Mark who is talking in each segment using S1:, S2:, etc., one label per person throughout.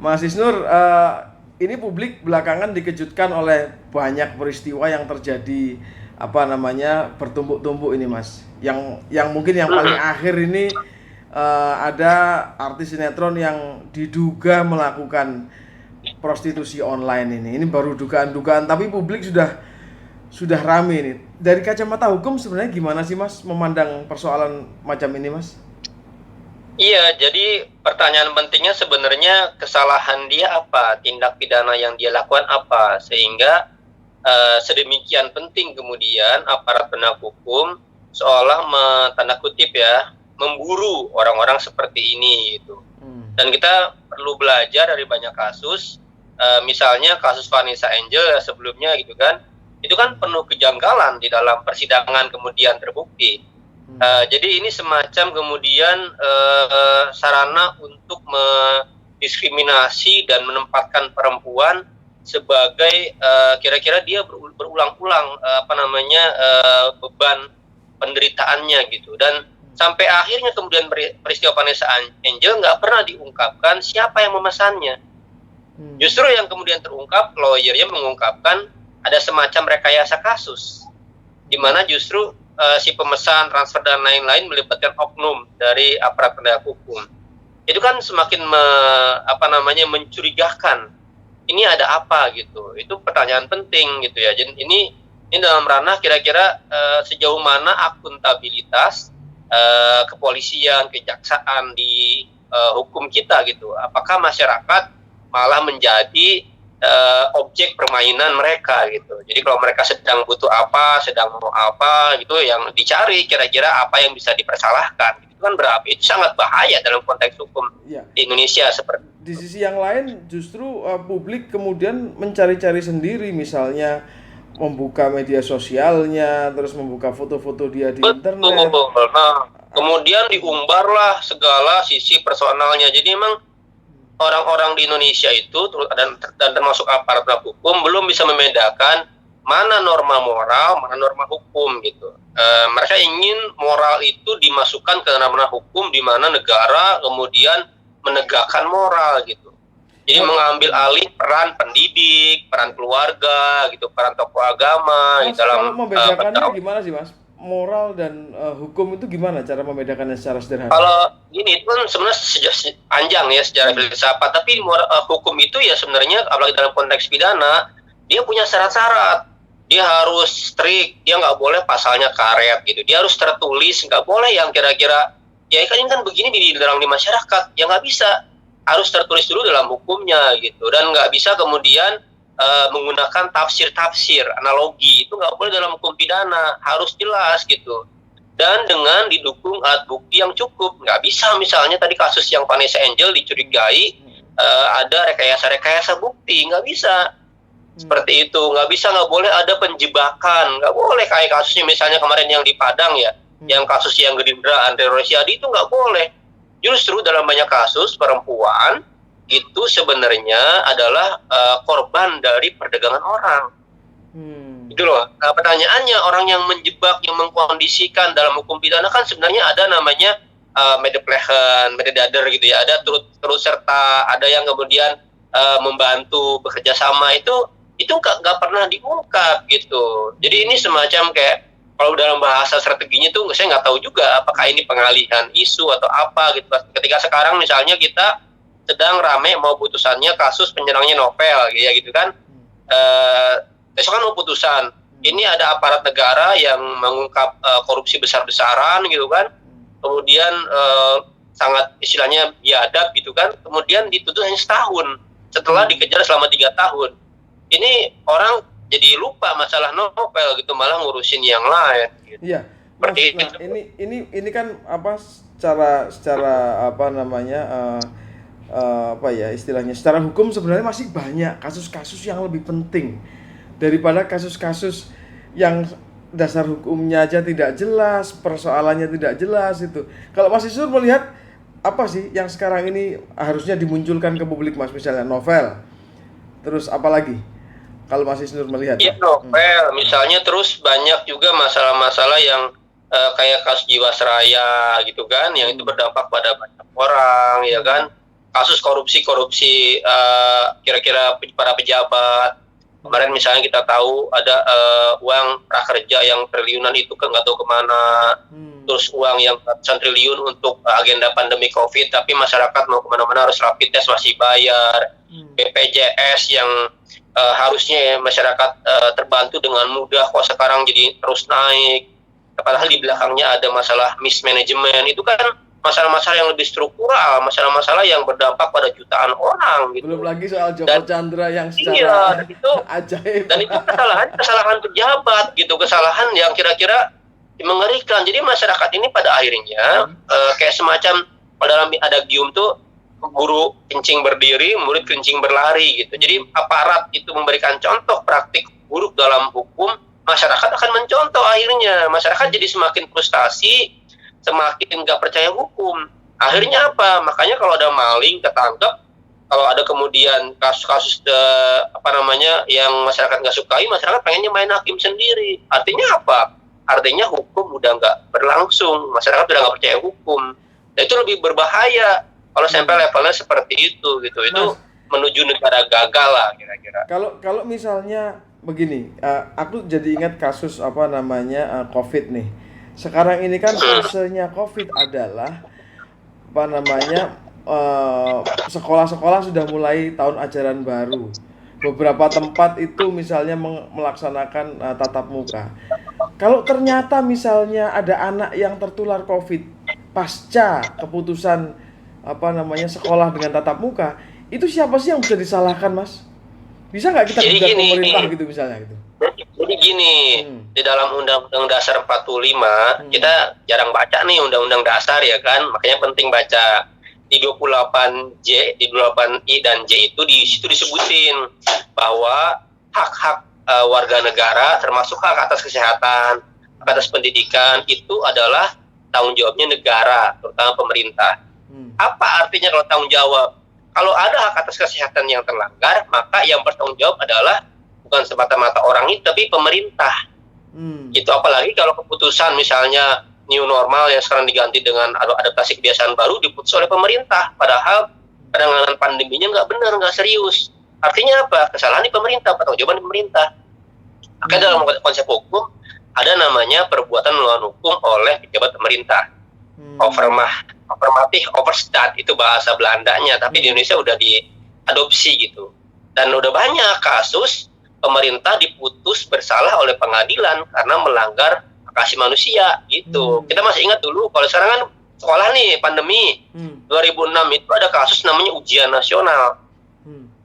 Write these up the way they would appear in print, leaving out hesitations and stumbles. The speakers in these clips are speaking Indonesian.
S1: Mas Isnur, ini publik belakangan dikejutkan oleh banyak peristiwa yang terjadi apa namanya bertumpuk-tumpuk ini Mas. Yang mungkin yang paling
S2: Mhm.
S1: akhir ini ada artis sinetron yang diduga melakukan prostitusi online ini. Ini baru dugaan-dugaan tapi publik sudah rame ini. Dari kacamata hukum sebenarnya gimana sih Mas memandang persoalan macam ini Mas?
S2: Iya, jadi pertanyaan pentingnya sebenarnya kesalahan dia apa, tindak pidana yang dia lakukan apa, sehingga sedemikian penting kemudian aparat penegak hukum seolah tanda kutip ya, memburu orang-orang seperti ini gitu.
S1: Hmm.
S2: Dan kita perlu belajar dari banyak kasus, misalnya kasus Vanessa Angel ya sebelumnya gitu kan, itu kan penuh kejanggalan di dalam persidangan kemudian terbukti. Jadi ini semacam kemudian sarana untuk mendiskriminasi dan menempatkan perempuan sebagai kira-kira dia berulang-ulang beban penderitaannya gitu. Dan sampai akhirnya kemudian peristiwa Vanessa Angel nggak pernah diungkapkan siapa yang memesannya. Justru yang kemudian terungkap, lawyernya mengungkapkan ada semacam rekayasa kasus, di mana justru si pemesan, transfer dan lain-lain melibatkan oknum dari aparat penegak hukum. Itu kan semakin mencurigakan. Ini ada apa gitu? Itu pertanyaan penting gitu ya. Jadi ini dalam ranah kira-kira sejauh mana akuntabilitas kepolisian, kejaksaan di hukum kita gitu. Apakah masyarakat malah menjadi objek permainan mereka gitu. Jadi kalau mereka sedang butuh apa, sedang mau apa gitu, yang dicari kira-kira apa yang bisa dipersalahkan. Itu kan itu sangat bahaya dalam konteks hukum
S1: Ya.
S2: di Indonesia seperti
S1: Di
S2: itu.
S1: sisi yang lain justru publik kemudian mencari-cari sendiri, misalnya membuka media sosialnya, terus membuka foto-foto dia di
S2: Betul.
S1: internet.
S2: Nah, kemudian diumbarlah segala sisi personalnya. Jadi memang orang-orang di Indonesia itu dan termasuk aparat hukum belum bisa membedakan mana norma moral, mana norma hukum gitu. Mereka ingin moral itu dimasukkan ke ranah hukum di mana negara kemudian menegakkan moral gitu. Jadi mengambil alih peran pendidik, peran keluarga gitu, peran tokoh agama di
S1: Mas, kalau
S2: dalam
S1: membedakannya
S2: berdakwah.
S1: gimana sih Mas? Moral dan hukum itu gimana cara membedakannya secara sederhana?
S2: Kalau ini itu kan sebenarnya panjang ya sejarah filsafat, tapi hukum itu ya sebenarnya apalagi dalam konteks pidana dia punya syarat-syarat. Dia harus strict, dia nggak boleh pasalnya karet gitu. Dia harus tertulis, nggak boleh yang kira-kira ya kan ini kan begini di dalam di masyarakat, ya nggak bisa. Harus tertulis dulu dalam hukumnya gitu, dan nggak bisa kemudian menggunakan tafsir-tafsir, analogi itu nggak boleh dalam hukum pidana, harus jelas gitu. Dan dengan didukung alat bukti yang cukup. Nggak bisa misalnya tadi kasus yang Vanessa Angel dicurigai ada rekayasa bukti, nggak bisa seperti itu. Nggak boleh ada penjebakan, nggak boleh kayak kasusnya misalnya kemarin yang di Padang ya, yang kasus yang Gerindra Andre Rosiadi itu nggak boleh. Justru dalam banyak kasus perempuan itu sebenarnya adalah korban dari perdagangan orang. Itu loh. Nah, pertanyaannya orang yang menjebak, yang mengkondisikan dalam hukum pidana kan sebenarnya ada namanya medeplegen, mededader gitu ya. Ada turut serta, ada yang kemudian membantu bekerja sama itu nggak pernah diungkap gitu. Jadi ini semacam kayak kalau dalam bahasa strateginya tuh saya nggak tahu juga apakah ini pengalihan isu atau apa gitu. Ketika sekarang misalnya kita sedang rame mau putusannya kasus penyerangnya novel ya gitu kan. Besok kan mau putusan. Ini ada aparat negara yang mengungkap korupsi besar-besaran gitu kan. Kemudian sangat istilahnya biadab gitu kan. Kemudian dituntut hanya setahun setelah dikejar selama 3 tahun. Ini orang jadi lupa masalah novel gitu, malah ngurusin yang lain gitu.
S1: Iya, Mas. Nah, ini kan apa secara apa namanya apa ya istilahnya? Secara hukum sebenarnya masih banyak kasus-kasus yang lebih penting daripada kasus-kasus yang dasar hukumnya aja tidak jelas, persoalannya tidak jelas itu. Kalau Mas Isur melihat apa sih yang sekarang ini harusnya dimunculkan ke publik Mas, misalnya novel. Terus apa lagi? Kalau Mas Isnur melihat.
S2: Iya novel, misalnya terus banyak juga masalah-masalah yang kayak kasus Jiwasraya gitu kan, yang itu berdampak pada banyak orang ya kan. kasus korupsi kira-kira para pejabat. Kemarin misalnya kita tahu ada uang prakerja yang triliunan itu kan nggak tahu kemana. Terus uang yang ratusan triliun untuk agenda pandemi COVID, tapi masyarakat mau kemana-mana harus rapid test masih bayar. BPJS yang harusnya masyarakat terbantu dengan mudah, kok sekarang jadi terus naik. Padahal di belakangnya ada masalah mismanagement. Itu kan masalah-masalah yang lebih struktural, masalah-masalah yang berdampak pada jutaan orang gitu.
S1: Belum lagi soal Joko Chandra yang
S2: secara itu
S1: ajaib.
S2: Dan itu kesalahan pejabat gitu, kesalahan yang kira-kira mengerikan. Jadi masyarakat ini pada akhirnya kayak semacam pada dalam adagium tuh guru kencing berdiri, murid kencing berlari gitu. Jadi aparat itu memberikan contoh praktik buruk dalam hukum, masyarakat akan mencontoh akhirnya. Masyarakat jadi semakin frustasi, semakin nggak percaya hukum. Akhirnya apa? Makanya kalau ada maling ketangkep, kalau ada kemudian kasus-kasus yang masyarakat nggak sukai, masyarakat pengennya main hakim sendiri. Artinya apa? Artinya hukum udah nggak berlangsung, masyarakat udah nggak percaya hukum. Dan itu lebih berbahaya kalau sampai levelnya seperti itu gitu. Itu menuju negara gagal lah kira-kira.
S1: Kalau misalnya begini, aku jadi ingat kasus COVID nih. Sekarang ini kan fasenya COVID adalah sekolah-sekolah sudah mulai tahun ajaran baru. Beberapa tempat itu misalnya melaksanakan tatap muka. Kalau ternyata misalnya ada anak yang tertular COVID pasca keputusan sekolah dengan tatap muka, itu siapa sih yang bisa disalahkan, Mas? Bisa nggak kita gugat pemerintah gitu misalnya gitu?
S2: Jadi gini, di dalam Undang-Undang Dasar 45, kita jarang baca nih Undang-Undang Dasar ya kan, makanya penting baca. Di 28J, di 28I dan J itu di situ disebutin bahwa hak-hak warga negara termasuk hak atas kesehatan, hak atas pendidikan itu adalah tanggung jawabnya negara, terutama pemerintah. Apa artinya kalau tanggung jawab? Kalau ada hak atas kesehatan yang terlanggar, maka yang bertanggung jawab adalah bukan semata-mata orang itu, tapi pemerintah. Itu apalagi kalau keputusan misalnya new normal yang sekarang diganti dengan adaptasi kebiasaan baru diputus oleh pemerintah, padahal penanganan pandeminya nggak benar, nggak serius. Artinya apa? Kesalahan di pemerintah, bertanggung jawab di pemerintah. Makanya dalam konsep hukum ada namanya perbuatan melawan hukum oleh pejabat pemerintah. Affirmative overstat itu bahasa Belandanya, tapi di Indonesia udah diadopsi gitu. Dan udah banyak kasus pemerintah diputus bersalah oleh pengadilan karena melanggar hak asasi manusia gitu. Kita masih ingat dulu, kalau sekarang kan sekolah nih pandemi 2006 itu ada kasus namanya ujian nasional.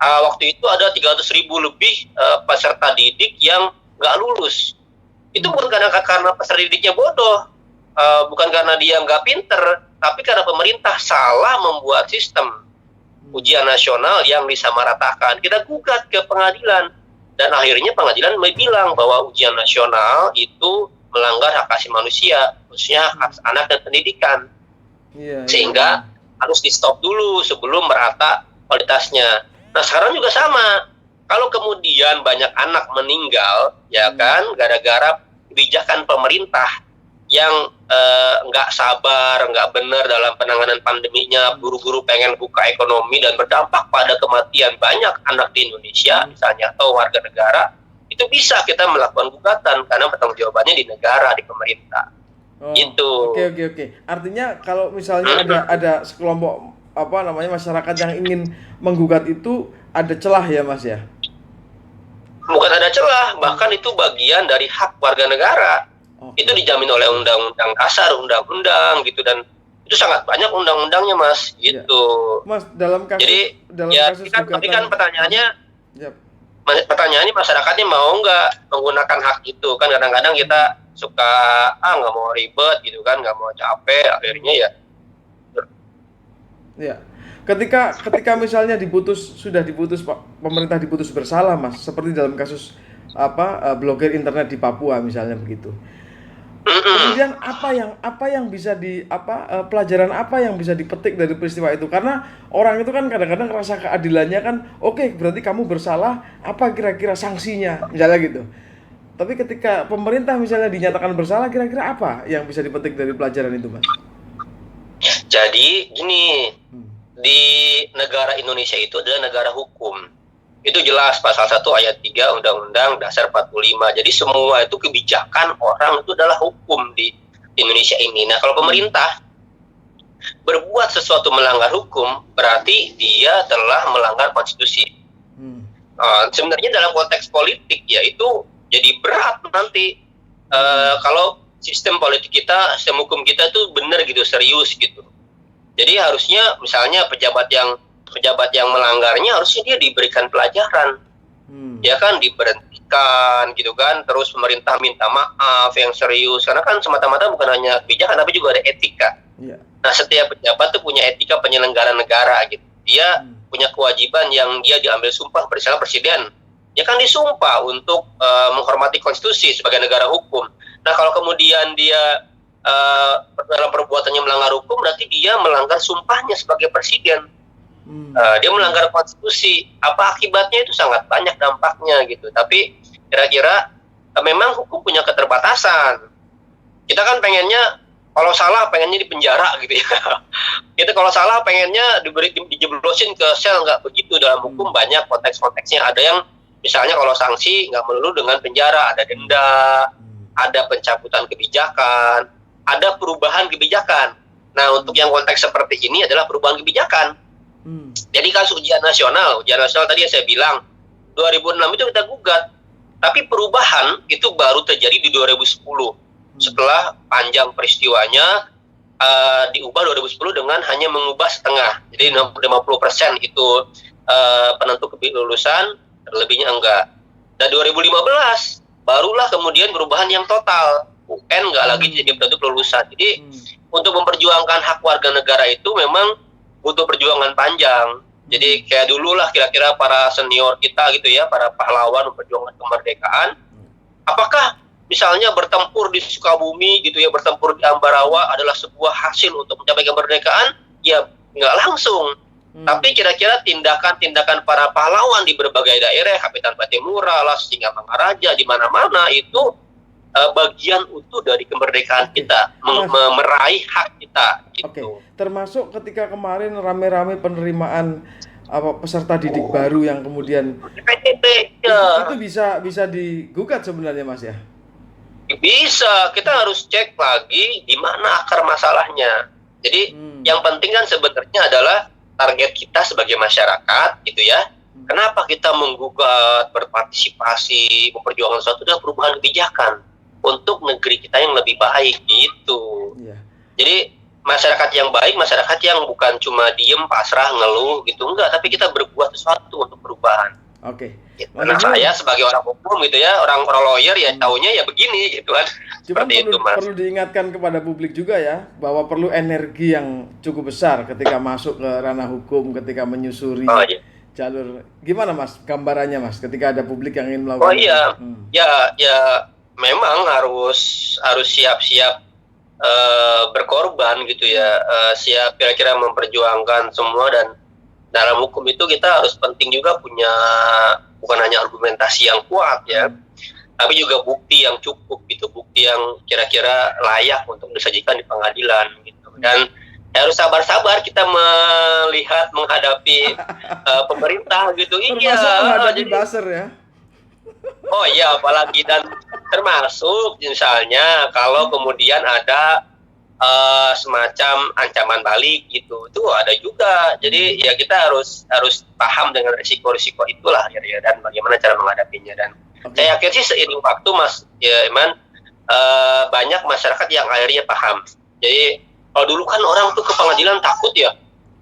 S2: Waktu itu ada 300.000 lebih peserta didik yang nggak lulus. Itu bukan karena peserta didiknya bodoh, bukan karena dia nggak pinter, tapi karena pemerintah salah membuat sistem ujian nasional yang disamaratakan. Kita gugat ke pengadilan, dan akhirnya pengadilan bilang bahwa ujian nasional itu melanggar hak asasi manusia, khususnya hak anak dan pendidikan. Sehingga harus di stop dulu sebelum merata kualitasnya. Nah sekarang juga sama. Kalau kemudian banyak anak meninggal, ya kan, gara-gara kebijakan pemerintah yang nggak sabar, nggak benar dalam penanganan pandeminya, buru-buru pengen buka ekonomi dan berdampak pada kematian banyak anak di Indonesia, misalnya, atau warga negara, itu bisa kita melakukan gugatan karena pertanggungjawabannya di negara, di pemerintah. Gitu.
S1: Oke. Artinya kalau misalnya ada sekelompok masyarakat yang ingin menggugat itu ada celah ya, Mas ya?
S2: Bukan ada celah, bahkan itu bagian dari hak warga negara. Itu dijamin oleh undang-undang dasar, undang-undang gitu, dan itu sangat banyak undang-undangnya, Mas, gitu.
S1: Ya. Mas, dalam kasus,
S2: kasus tapi kan pertanyaannya masyarakatnya mau nggak menggunakan hak itu, kan kadang-kadang kita suka nggak mau ribet gitu kan, nggak mau capek, akhirnya
S1: ya. Ketika misalnya sudah diputus pemerintah diputus bersalah, Mas, seperti dalam kasus blogger internet di Papua misalnya begitu. Kemudian apa yang bisa pelajaran apa yang bisa dipetik dari peristiwa itu? Karena orang itu kan kadang-kadang rasa keadilannya kan, oke, berarti kamu bersalah, apa kira-kira sanksinya misalnya gitu. Tapi ketika pemerintah misalnya dinyatakan bersalah, kira-kira apa yang bisa dipetik dari pelajaran itu, Mas?
S2: Jadi gini, di negara Indonesia itu adalah negara hukum. Itu jelas pasal 1 ayat 3 Undang-Undang Dasar 45. Jadi semua itu kebijakan orang itu adalah hukum di Indonesia ini. Nah, kalau pemerintah berbuat sesuatu melanggar hukum, berarti dia telah melanggar konstitusi. Sebenarnya dalam konteks politik ya itu jadi berat nanti kalau sistem politik kita, sistem hukum kita tuh benar gitu, serius gitu. Jadi harusnya misalnya pejabat yang melanggarnya harusnya dia diberikan pelajaran, ya kan, diberhentikan gitu kan, terus pemerintah minta maaf yang serius, karena kan semata-mata bukan hanya kebijakan tapi juga ada etika. Nah, setiap pejabat tuh punya etika penyelenggara negara gitu. Dia punya kewajiban yang dia diambil sumpah, misalnya presiden, ya kan disumpah untuk menghormati konstitusi sebagai negara hukum. Nah, kalau kemudian dia dalam perbuatannya melanggar hukum, berarti dia melanggar sumpahnya sebagai presiden. Dia melanggar konstitusi. Apa akibatnya? Itu sangat banyak dampaknya gitu. Tapi kira-kira memang hukum punya keterbatasan. Kita kan pengennya kalau salah pengennya di penjara gitu ya. Kita kalau salah pengennya dijeblosin ke sel, nggak begitu. Dalam hukum banyak konteks-konteksnya. Ada yang misalnya kalau sanksi nggak melulu dengan penjara, ada denda, ada pencabutan kebijakan, ada perubahan kebijakan. Nah, untuk yang konteks seperti ini adalah perubahan kebijakan. Jadi kasus ujian nasional tadi yang saya bilang 2006 itu kita gugat, tapi perubahan itu baru terjadi di 2010 setelah panjang peristiwanya. Diubah 2010 dengan hanya mengubah setengah, jadi 50% itu penentu kelulusan, lebihnya enggak. Dan 2015 barulah kemudian perubahan yang total, UN nggak lagi jadi penentu kelulusan. Jadi untuk memperjuangkan hak warga negara itu memang butuh perjuangan panjang. Jadi kayak dulu lah kira-kira para senior kita gitu ya, para pahlawan memperjuangkan kemerdekaan. Apakah misalnya bertempur di Sukabumi gitu ya, bertempur di Ambarawa adalah sebuah hasil untuk mencapai kemerdekaan? Ya nggak langsung. Tapi kira-kira tindakan-tindakan para pahlawan di berbagai daerah, Kapitan Patimura lah, Singamangaraja, di mana-mana itu bagian utuh dari kemerdekaan kita, meraih hak kita gitu.
S1: Termasuk ketika kemarin rame-rame penerimaan peserta didik baru yang kemudian itu bisa digugat sebenarnya, Mas ya?
S2: Bisa, kita harus cek lagi di mana akar masalahnya. Jadi yang penting kan sebenarnya adalah target kita sebagai masyarakat gitu ya. Kenapa kita menggugat, berpartisipasi, memperjuangkan sesuatu adalah perubahan kebijakan untuk negeri kita yang lebih baik gitu. Jadi masyarakat yang baik, masyarakat yang bukan cuma diem, pasrah, ngeluh gitu, enggak, tapi kita berbuat sesuatu untuk perubahan. Gitu. Nah, saya sebagai orang hukum gitu ya, orang lawyer ya taunya ya begini gitu kan.
S1: Cuman perlu diingatkan kepada publik juga ya, bahwa perlu energi yang cukup besar ketika masuk ke ranah hukum, ketika menyusuri jalur. Gimana Mas gambarannya Mas ketika ada publik yang ingin melakukan
S2: ya memang harus siap-siap berkorban gitu ya, siap kira-kira memperjuangkan semua. Dan dalam hukum itu kita harus penting juga punya bukan hanya argumentasi yang kuat ya, tapi juga bukti yang cukup gitu, bukti yang kira-kira layak untuk disajikan di pengadilan gitu. Dan harus sabar-sabar kita menghadapi pemerintah gitu.
S1: Termasuk menghadapi buzzer ya.
S2: Oh iya, apalagi dan termasuk misalnya kalau kemudian ada semacam ancaman balik gitu, itu ada juga. Jadi ya kita harus paham dengan risiko-risiko itulah ya, dan bagaimana cara menghadapinya. Dan saya yakin sih seiring waktu Mas ya Iman, banyak masyarakat yang akhirnya paham. Jadi kalau dulu kan orang tuh ke pengadilan takut ya,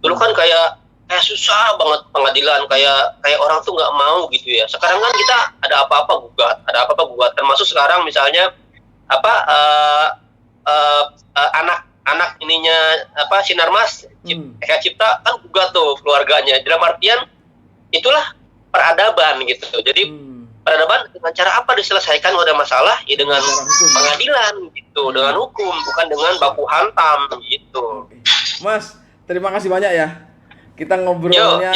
S2: dulu kan kayak susah banget pengadilan, kayak orang tuh nggak mau gitu ya. Sekarang kan kita ada apa-apa gugat, termasuk sekarang misalnya anak ininya Sinarmas Cipta kan gugat tuh keluarganya. Dalam artian itulah peradaban gitu. Jadi peradaban dengan cara apa diselesaikan kalau ada masalah ya dengan pengadilan gitu, dengan hukum, bukan dengan baku hantam gitu.
S1: Mas, terima kasih banyak ya. Kita ngobrolnya.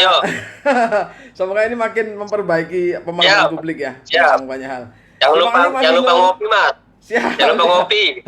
S1: Semoga ini makin memperbaiki pemahaman publik ya. Tentang banyak hal.
S2: Jangan lupa ngopi Mas.
S1: Siap.
S2: Jangan lupa ngopi.